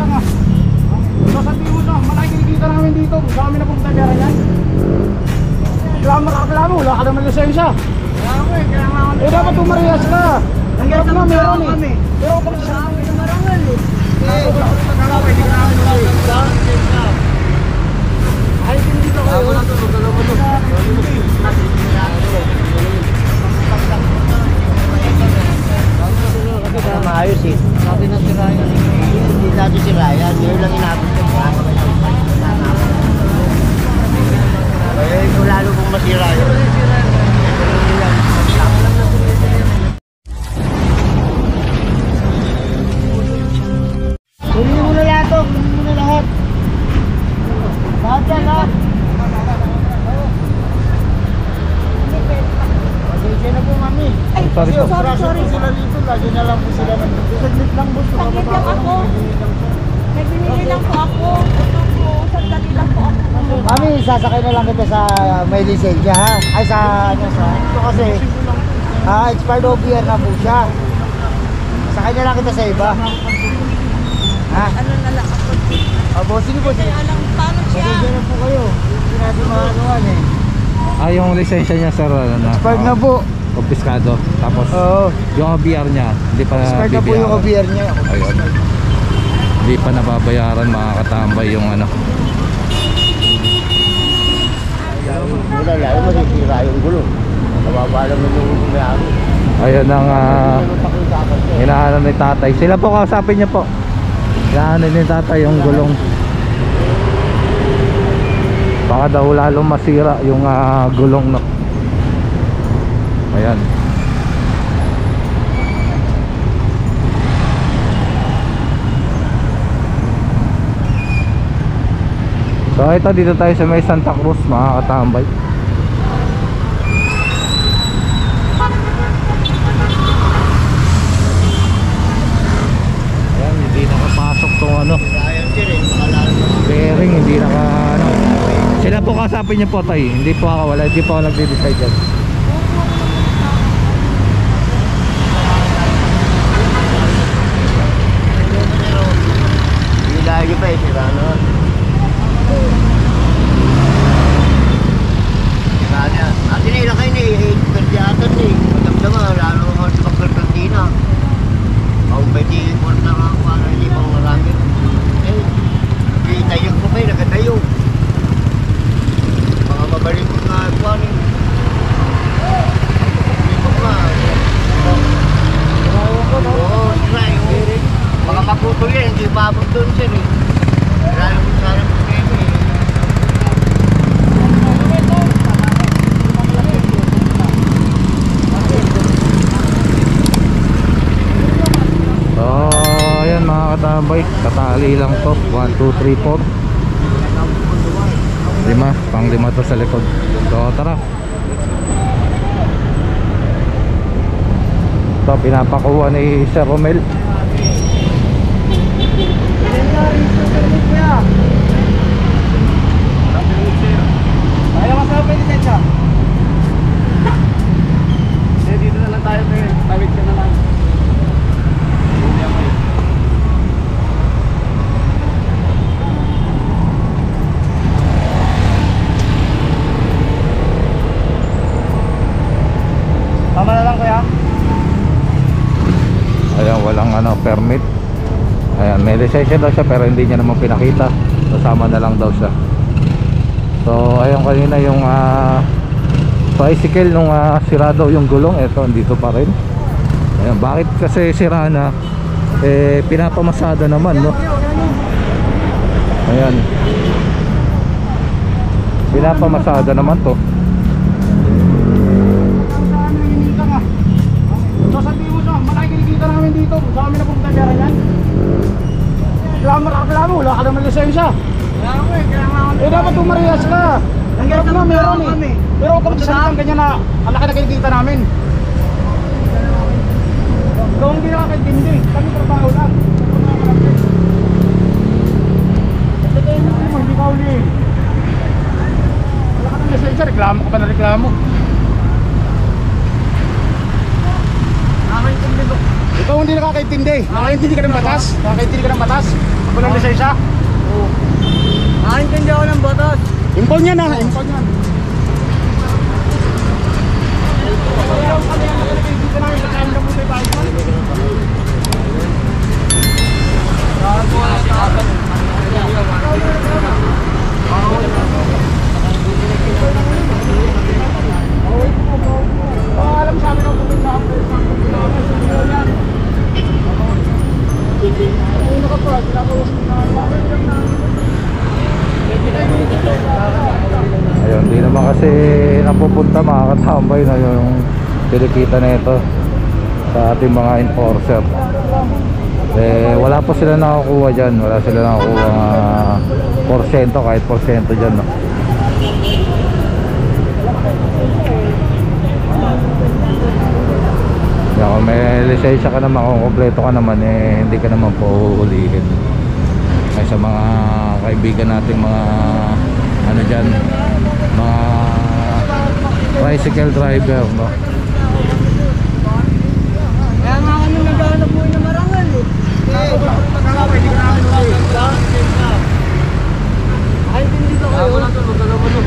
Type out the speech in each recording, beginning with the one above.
lang ah. Sasabihin mo na, malaki kinikita namin dito. Sa amin na pumunta pera yan. Reklamo, wala ka naman lisensya. Eh dapat tumarehas ka. Ang hirap na meron eh. Pero kung sa amin na marangal eh. Ay, hindi ko kayo. Maayos eh. Sabi na si Ryan. Hindi natin si Ryan. Yun lang inabot ko. Eh, ito lalo kong masira yun. Kunin mo na lahat to. Kunin mo na lahat. Lahat yan lahat. Pasensya na po mami. Ay, sorry. Sila dito. Lagi na lang po sila nandito. Saglit lang boss. Saglit lang ako. May binili lang po ako. Ito po, sandali lang po ako. Mami, sasakay na lang kita sa may lisensya ha. Ay sa ano sa ito kasi expired OBR na po siya. Sakay na lang kita sa iba. Ha? Ano na lang ako. Boss, sige po. Kaya lang, paano siya? Pasensya na po kayo. Hindi natin maanuan eh. Ah, yung lisensya niya sir, ano, Expired na po. Kumpiskado. Tapos Oo. yung OBR niya, hindi pa Expired na po yung OBR niya. Ayun. Hindi pa nababayaran, mga katambay yung ano. Wala lang, masisira yung gulong. Nababa naman yung may-ari. Ayun ang hinahanap ni tatay. Sila po, kausapin niya po. Hinahanap ni tatay yung gulong. Baka daw lalong masira yung gulong no. Ayan. So ito, dito tayo sa may Santa Cruz, mga katambay. Ayan, hindi nakapasok tong ano, bearing, hindi naka ano. Sila po kasapin niyo po tayo. Hindi po ako wala, hindi po ako nagde-decide dyan. Hindi lagi pa eh, sira na. Atin na ilang kayo na perdiatan eh. Magdamdama, lalo ako sa pagkarkantina. Ako ba di mo na para hindi pang marami. Eh, tayo ko kayo, nagatayo. Mga mabalik ko nga ako ano. Hindi ko nga. Oo, sila yung mga maputol yan, hindi mabot doon sir eh. Lalo ko sana problema eh. Ayan mga katambay, katali lang to. 1, 2, 3, 4 lima, pang lima to sa likod. So tara. Ito pinapakuha ni Sir Romel. Ayaw masama yung lisensya. Dito na lang tayo ngayon. Tawid ka na lang. Tama na lang kuya. Ayan, walang ano, permit. Ayan, may lisensya daw siya pero hindi niya naman pinakita. Kasama na lang daw siya. So ayun, kanina yung tricycle nung sira daw yung gulong. Eto, dito pa rin. Ayan, bakit kasi sira na? Eh, pinapamasada naman, no? Ayan, pinapamasada naman to. Sasabihin mo na, malaki kinikita namin dito. Sa amin na pumunta pera yan. Reklamo, wala ka naman lisensya. Eh dapat tumarehas ka. Ang hirap na meron eh. Pero kung saan ganyan na ang laki na kinikita namin. Kung hindi nakakaintindi, kami trabaho lang. Pagkatayin mo, hindi ka uli. Wala ka ng lisensya, reklamo ka pa na reklamo. Ikaw hindi nakakaintindi. Nakakaintindi ka ng batas? Nakakaintindi ka ng batas? Walang lisensya? Oo. Nakakintindi ako ng batas. Impon yan ah, impon yan. Alam sa amin ang pupunta ako sa Ayun, di naman kasi napupunta mga katambay na yung kinikita na ito sa ating mga enforcer. Eh, wala pa sila nakakuha dyan. Wala sila nakakuha porsyento, kahit porsyento dyan, no? Kaya kung may lisensya ka naman, kung kompleto ka naman, eh hindi ka naman po uhulihin. Ay sa mga kaibigan nating mga ano dyan, mga tricycle driver, no? Kaya nga kami naghahanap mo na marangal eh. Ay, hindi dito kayo. Wala to, magdalawa mo.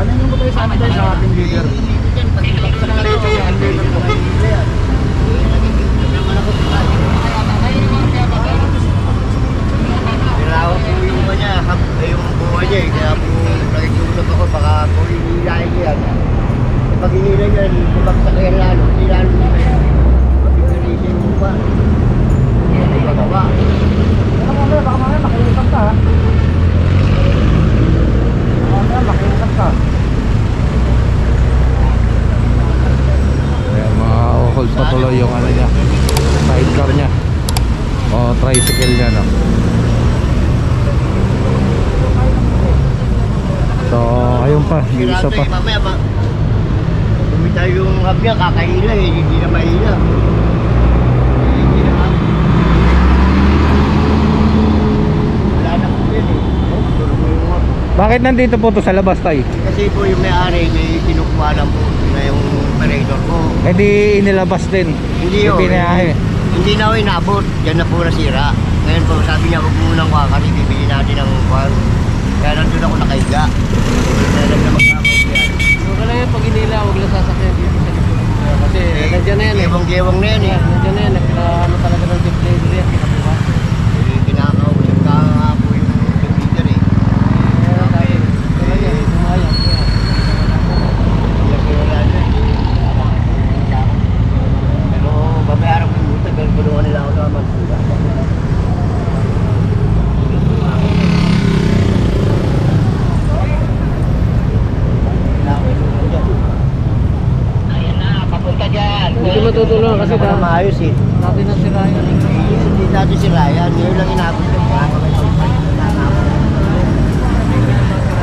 Ano yung tayo sa amin tayo sa ating leader? Nilawan po yung kanya, yung buhay niya eh. Kaya po nakikiusap ako, baka po hinihilahin niya yan. Pag hinila niya, bumagsak yan lalo. Hindi lalo niya. Pag-inilisin mo pa. Hindi magawa. Baka mamaya makiusap ka ha? Mamaya makiusap ka. Ayan, ma-hold pa tuloy yung ano niya, sidecar niya o tricycle niya, no? So ayun pa, yung isa pa. Mamaya ba? Bumitaw yung hub niya, kakahila eh. Hindi na mahila. Hindi na hub. Wala na po yun eh. Turo mo yung hub. Bakit nandito po to sa labas tayo? Kasi po yung may-ari, may kinukuha lang po na yung operator ko. Eh di inilabas din. Hindi yung yun. pinahe. Hindi na ako inabot. Diyan na po nasira. Ngayon po, sabi niya, huwag mo munang kuha kasi bibili natin ng kuhan. Kaya nandun ako nakahiga. Kaya lang na mag-akaw yan. Huwag lang yan, pag hinila, huwag lang sasakyan dito sa likod. Kasi nandiyan na yan eh. Gewang-gewang na yan eh. Nandiyan na yan, ano talaga ng display yan, pinabuha. Kinakausap ka nga po yung computer eh. Kaya tayo, wala yan, sumayang. Pero babayaran ko yung multa, pero tulungan nila ako naman. Hindi matutulungan kasi Kasi maayos eh. dati na sila yan. Hindi dati si Ryan, ngayon lang inabot yung mga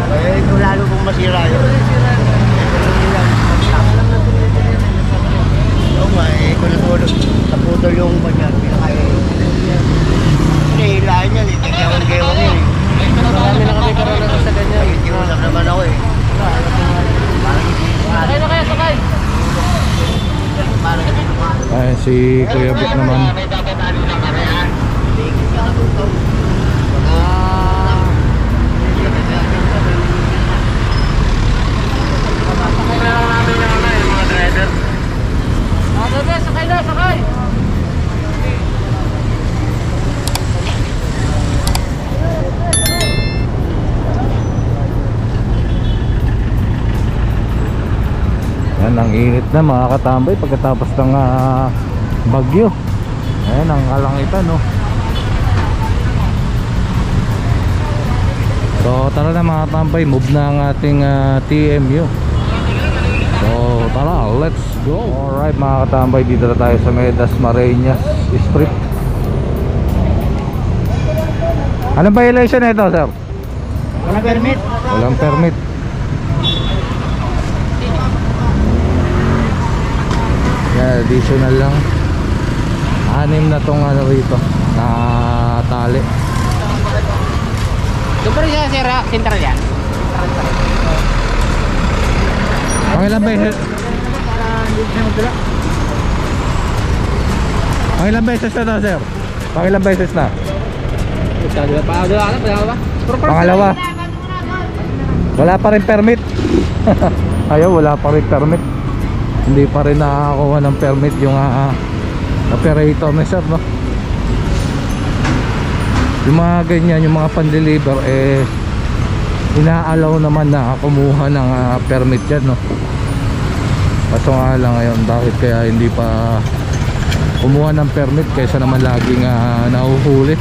kaya ito lalo kung masira yun. Oo nga eh, ito naputol yung kanya, pinakaya. Hinihilahin yan eh, tigyawan-gawan yun eh. Marami na kami karanasan sa ganyan. Nakikiusap naman ako eh. Parang hindi Sakay na kaya, sakay! parang hindi naman. Ay, si Kuya Vic naman. Sakay na, sakay! Yan, ang init na mga katambay pagkatapos ng bagyo. Ayan, ang kalangitan, no? So tara na mga katambay, move na ang ating TMU. So tara, let's go. Alright mga katambay, dito na tayo sa Medas Marinas Street. Anong violation na ito, sir? Walang permit. Walang permit. Yeah, additional lang. 6 na tong ano rito na tali. Doon pa rin siya, sentral yan. Ang ilan ba Pangilang beses na to, sir? Pangilang beses na? Pangalawa. Wala pa rin permit. Ayaw, wala pa rin permit. Hindi pa rin nakakakuha ng permit yung operator na sir, no? Yung mga ganyan, yung mga pan-deliver, inaalaw naman na kumuha ng permit yan, no? Kaso nga lang ngayon, bakit kaya hindi pa kumuha ng permit kaysa naman laging nahuhuli?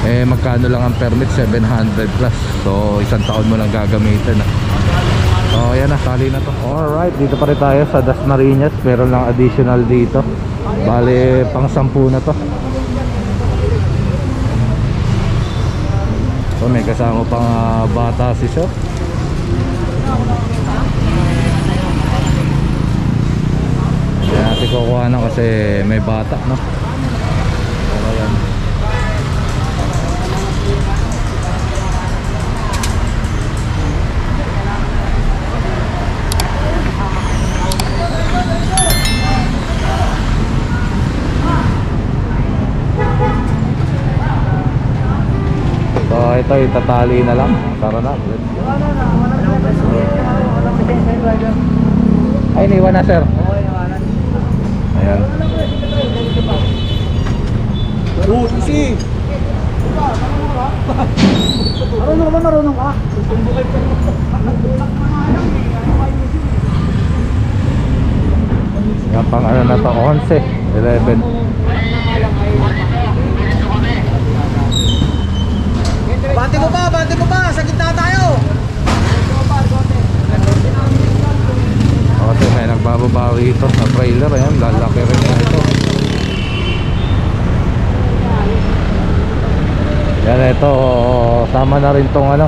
Magkano lang ang permit? 700 plus. So isang taon mo lang gagamitin. So ayan na, sali na to. Alright, dito pa rin tayo sa Dasmariñas. Meron lang additional dito. Bale pang 10 na to. So may kasama pang bata si sir. Kaya natin kukuha na kasi may bata, no? Pero yan. So ito itatali na lang. Tara na. Ay, iniwan na sir. Ayan. Easy. Marunong ka? Yan pang ano na to, 11, 11. Bante ko pa, sa gitna tayo. Kasi may nagbababa rito sa trailer. Ayan, lalaki rin na ito. Yan, ito sama na rin tong ano,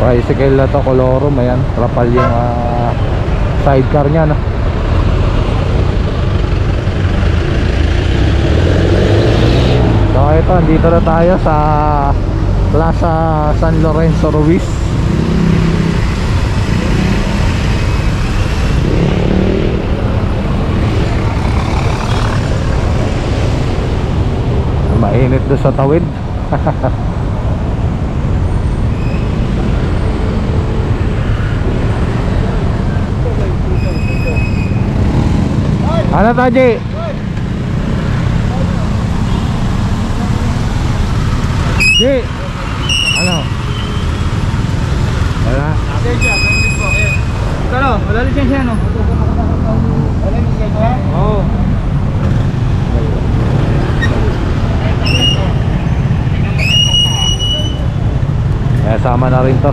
tricycle na to, Colorum. Ayan, trapal yung sidecar nya, no? So ito, andito na tayo sa Plaza San Lorenzo Ruiz. Mainit doon sa tawid. Ano Taji? Ji? Ano? Wala? Ano? Wala lisensya, no? Wala lisensya? Oo. Kaya sama na rin to.